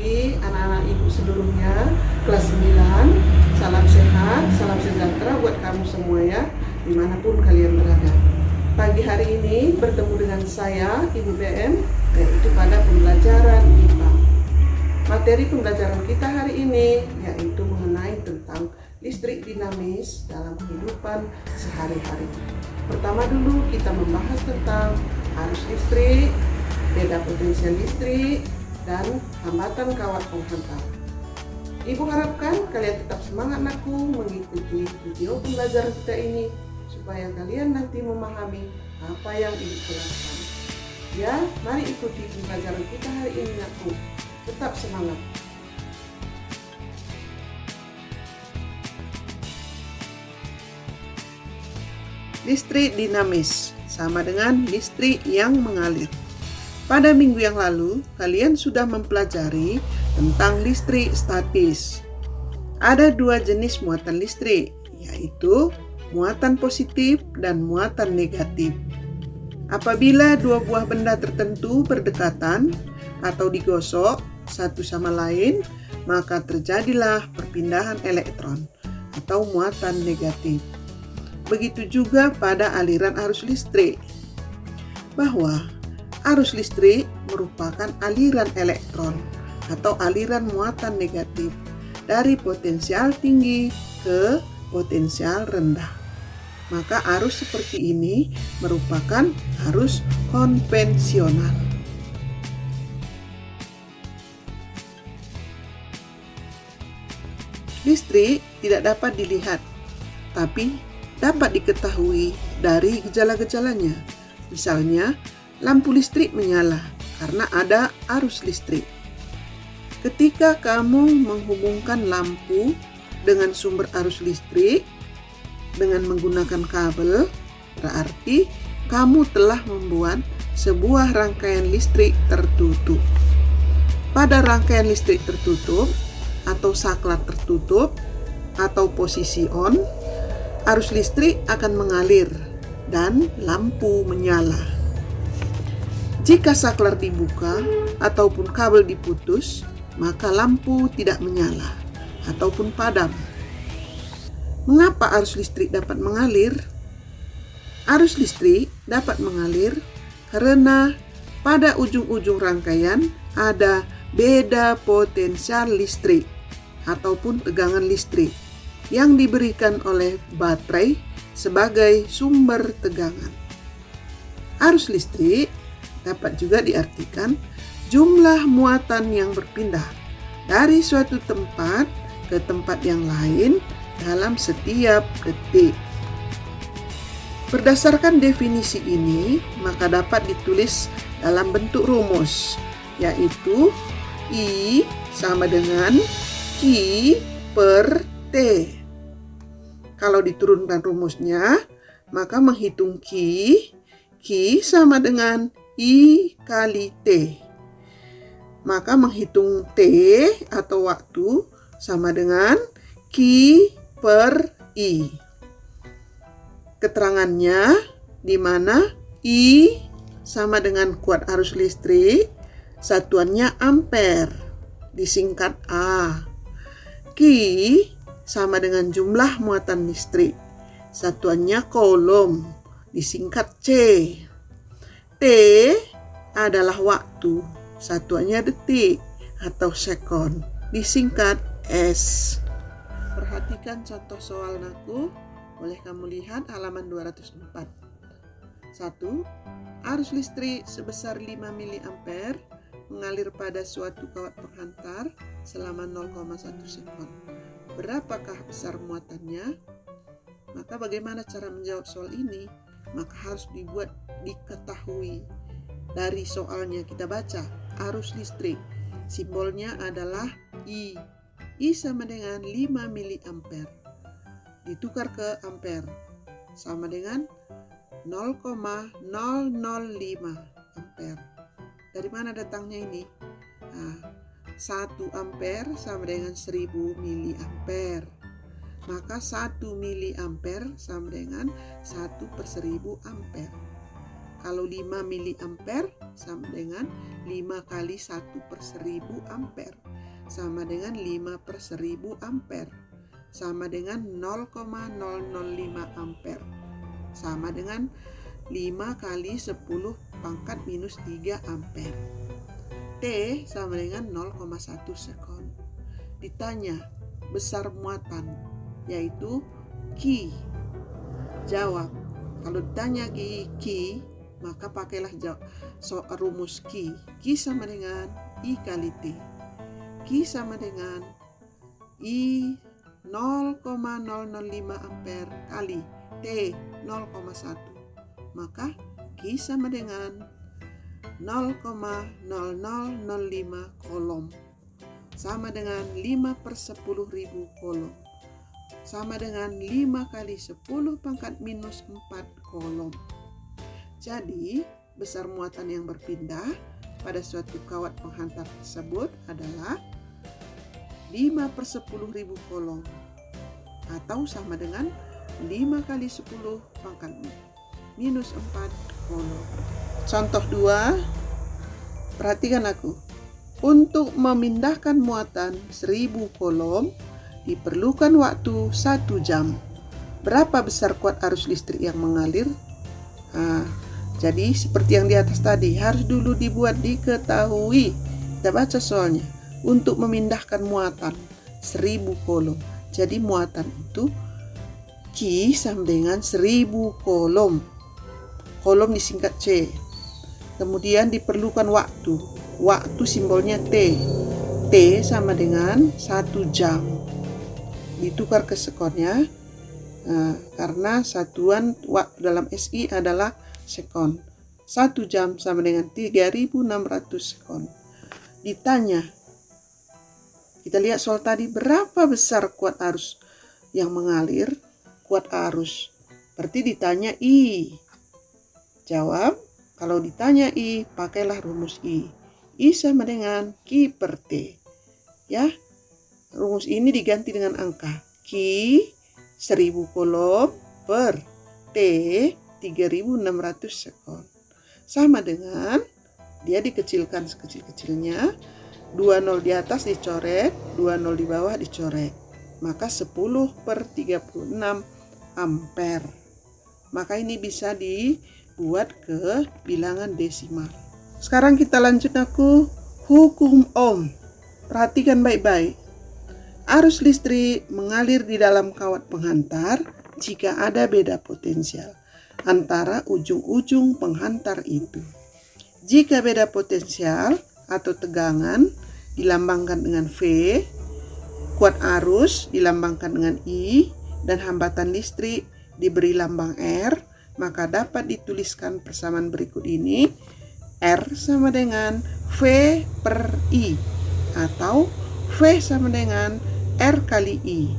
pagi anak-anak ibu seluruhnya, kelas 9. Salam sehat, salam sejahtera buat kamu semua ya, dimanapun kalian berada. Pagi hari ini bertemu dengan saya, Ibu BM, yaitu pada pembelajaran IPA. Materi pembelajaran kita hari ini yaitu mengenai tentang listrik dinamis dalam kehidupan sehari-hari. Pertama dulu kita membahas tentang arus listrik, beda potensial listrik, dan hambatan kawat penghantar. Ibu harapkan kalian tetap semangat nakku mengikuti video pembelajaran kita ini supaya kalian nanti memahami apa yang Ibu jelaskan. Ya, mari ikuti pembelajaran kita hari ini nakku. Tetap semangat. Listrik dinamis sama dengan listrik yang mengalir. Pada minggu yang lalu, kalian sudah mempelajari tentang listrik statis. Ada dua jenis muatan listrik, yaitu muatan positif dan muatan negatif. Apabila dua buah benda tertentu berdekatan atau digosok satu sama lain, maka terjadilah perpindahan elektron atau muatan negatif. Begitu juga pada aliran arus listrik, bahwa arus listrik merupakan aliran elektron atau aliran muatan negatif dari potensial tinggi ke potensial rendah. Maka arus seperti ini merupakan arus konvensional. Listrik tidak dapat dilihat, tapi dapat diketahui dari gejala-gejalanya. Misalnya, lampu listrik menyala karena ada arus listrik. Ketika kamu menghubungkan lampu dengan sumber arus listrik dengan menggunakan kabel, berarti kamu telah membuat sebuah rangkaian listrik tertutup. Pada rangkaian listrik tertutup atau saklar tertutup atau posisi on, arus listrik akan mengalir dan lampu menyala. Jika saklar dibuka ataupun kabel diputus, maka lampu tidak menyala ataupun padam. Mengapa arus listrik dapat mengalir? Arus listrik dapat mengalir karena pada ujung-ujung rangkaian ada beda potensial listrik ataupun tegangan listrik yang diberikan oleh baterai sebagai sumber tegangan. Arus listrik dapat juga diartikan jumlah muatan yang berpindah dari suatu tempat ke tempat yang lain dalam setiap detik. Berdasarkan definisi ini, maka dapat ditulis dalam bentuk rumus, yaitu I sama dengan Q per T. Kalau diturunkan rumusnya, maka menghitung Q sama dengan I kali T. Maka menghitung T atau waktu sama dengan Q per I. Keterangannya di mana I sama dengan kuat arus listrik, satuannya ampere, disingkat A. Q sama dengan jumlah muatan listrik, satuannya coulomb, disingkat C. T adalah waktu, satuannya detik atau sekon, disingkat S. Perhatikan contoh soal nakku, boleh kamu lihat halaman 204. 1. Arus listrik sebesar 5 mA mengalir pada suatu kawat penghantar selama 0,1 sekon. Berapakah besar muatannya? Maka bagaimana cara menjawab soal ini? Maka harus diketahui. Dari soalnya kita baca, arus listrik simbolnya adalah I. I sama dengan 5 mA. Ditukar ke ampere sama dengan 0,005 ampere. Dari mana datangnya ini? 1 ampere sama dengan 1000 miliampere. Maka 1 miliampere sama dengan 1/1000 ampere. Kalau 5 miliampere sama dengan 5 kali 1 per 1000 ampere. Sama dengan 5 per 1000 ampere. Sama dengan 0,005 ampere. Sama dengan 5 kali 10 pangkat minus 3 ampere. T sama dengan 0,1 sekon. Ditanya besar muatan, yaitu Q. Jawab. Kalau ditanya Q, maka pakailah rumus Q. Q sama dengan I kali T. Q sama dengan I 0,005 ampere kali T 0,1. Maka Q sama dengan 0,0005 kolom. Sama dengan 5 per 10.000 kolom. Sama dengan 5 kali 10 pangkat minus 4 kolom. Jadi, besar muatan yang berpindah pada suatu kawat penghantar tersebut adalah 5 per 10.000 kolom. Atau sama dengan 5 kali 10 pangkat minus 4 kolom. Contoh 2, perhatikan aku. Untuk memindahkan muatan 1000 kolom, diperlukan waktu 1 jam. Berapa besar kuat arus listrik yang mengalir? Jadi seperti yang di atas tadi, harus dulu dibuat diketahui. Kita baca soalnya. Untuk memindahkan muatan 1000 kolom. Jadi muatan itu Q sama dengan 1000 kolom. Kolom disingkat C. Kemudian diperlukan waktu. Waktu simbolnya T. T sama dengan 1 jam. Ditukar ke sekonnya. Karena satuan waktu dalam SI adalah sekon. 1 jam sama dengan 3600 sekon. Ditanya, kita lihat soal tadi, berapa besar kuat arus yang mengalir? Kuat arus. Berarti ditanya I. Jawab, kalau ditanya I, pakailah rumus I. I sama dengan Q per T. Ya, rumus ini diganti dengan angka. Q 1000 kolom per T 3600 sekon. Sama dengan, dia dikecilkan sekecil-kecilnya. 20 di atas dicoret, 20 di bawah dicoret. Maka 10 per 36 ampere. Maka ini bisa dibuat ke bilangan desimal. Sekarang kita lanjut aku hukum Ohm. Perhatikan baik-baik. Arus listrik mengalir di dalam kawat penghantar jika ada beda potensial antara ujung-ujung penghantar itu. Jika beda potensial atau tegangan dilambangkan dengan V, kuat arus dilambangkan dengan I, dan hambatan listrik diberi lambang R, maka dapat dituliskan persamaan berikut ini. R sama dengan V per I, atau V sama dengan R kali I,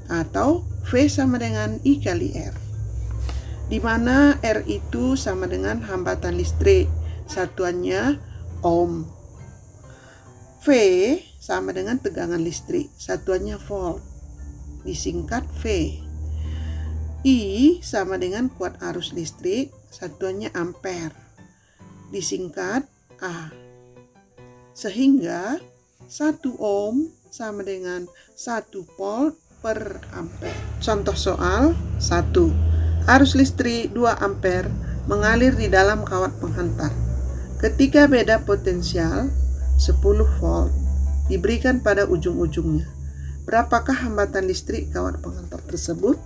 atau V sama dengan I kali R. Di mana R itu sama dengan hambatan listrik, satuannya ohm. V sama dengan tegangan listrik, satuannya volt, disingkat V. I sama dengan kuat arus listrik, satuannya ampere, disingkat A. Sehingga 1 ohm sama dengan 1 volt per ampere. Contoh soal 1. Arus listrik 2 ampere mengalir di dalam kawat penghantar. Ketika beda potensial 10 volt diberikan pada ujung-ujungnya. Berapakah hambatan listrik kawat penghantar tersebut?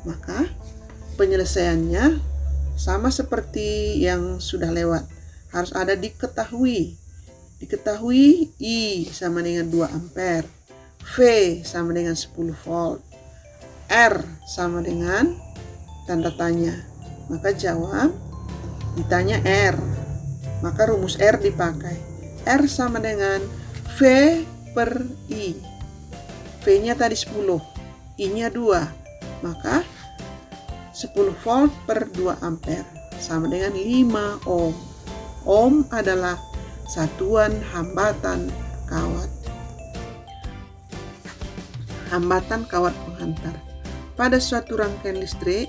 Maka penyelesaiannya sama seperti yang sudah lewat. Harus ada diketahui. Diketahui I sama dengan 2 ampere. V sama dengan 10 volt. R sama dengan tanda tanya. Maka jawab, ditanya R. Maka rumus R dipakai. R sama dengan V per I. V-nya tadi 10. I-nya 2. Maka 10 volt per 2 ampere sama dengan 5 ohm. Ohm adalah satuan hambatan kawat. Hambatan kawat penghantar. Pada suatu rangkaian listrik,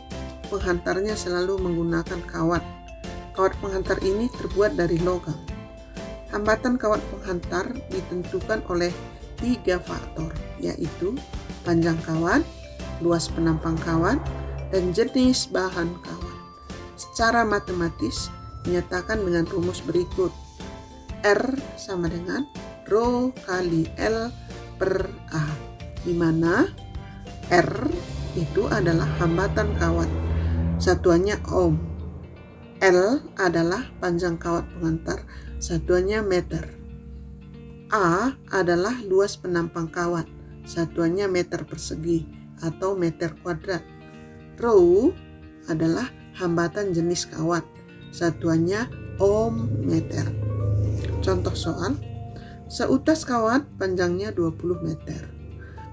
penghantarnya selalu menggunakan kawat Kawat penghantar ini terbuat dari logam. Hambatan kawat penghantar ditentukan oleh 3 faktor, yaitu panjang kawat, luas penampang kawat, dan jenis bahan kawat. Secara matematis dinyatakan dengan rumus berikut. R sama dengan Rho kali L per A, di mana R itu adalah hambatan kawat, satuannya ohm. L adalah panjang kawat penghantar, satuannya meter. A adalah luas penampang kawat, satuannya meter persegi atau meter kuadrat. Rho adalah hambatan jenis kawat, satuannya ohm meter. Contoh soal, seutas kawat panjangnya 20 meter,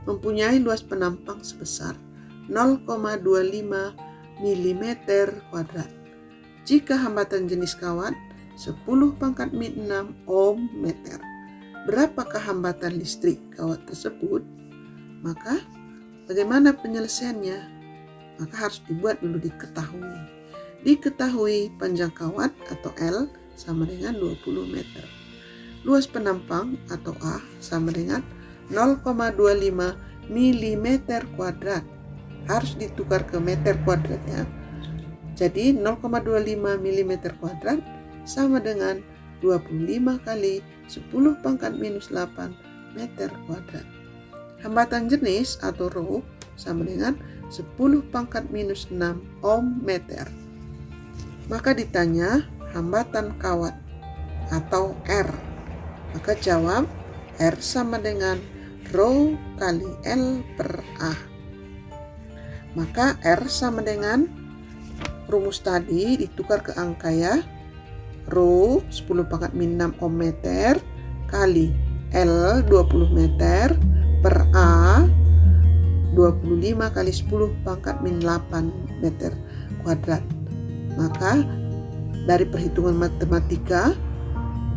mempunyai luas penampang sebesar 0,25 mm kuadrat. Jika hambatan jenis kawat 10⁻⁶ ohm meter, berapakah hambatan listrik kawat tersebut? Maka bagaimana penyelesaiannya? Maka harus dibuat dulu diketahui. Diketahui panjang kawat atau L sama dengan 20 meter. Luas penampang atau A sama dengan 0,25 mm kuadrat. Harus ditukar ke meter kuadrat ya. Jadi 0,25 mm kuadrat sama dengan 25 kali 10⁻⁸ meter kuadrat. Hambatan jenis atau Rho sama dengan 10⁻⁻⁶ ohm meter. Maka ditanya hambatan kawat atau R. Maka jawab R sama dengan Rho kali L per A. Maka R sama dengan rumus tadi ditukar ke angka ya. Rho 10⁻⁶ ohm meter kali L 20 meter per A 25 kali 10⁻⁸ meter kuadrat. Maka dari perhitungan matematika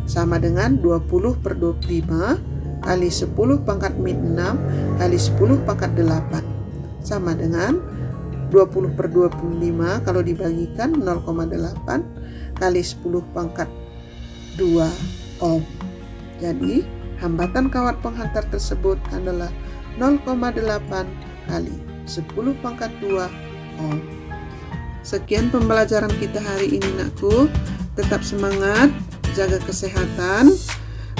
sama dengan 20 per 25 kali 10⁻⁶ kali 10⁻⁸, sama dengan 20 per 25 kalau dibagikan 0,8 kali 10⁻² ohm. Jadi hambatan kawat penghantar tersebut adalah 0,8 kali 10⁻² ohm. Sekian pembelajaran kita hari ini nakku. Tetap semangat, jaga kesehatan.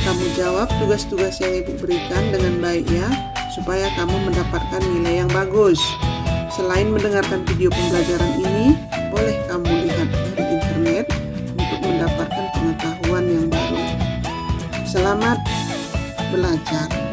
Kamu jawab tugas-tugas yang ibu berikan dengan baik ya, supaya kamu mendapatkan nilai yang bagus. Selain mendengarkan video pembelajaran ini, boleh kamu lihat dari internet untuk mendapatkan pengetahuan yang baru. Selamat belajar.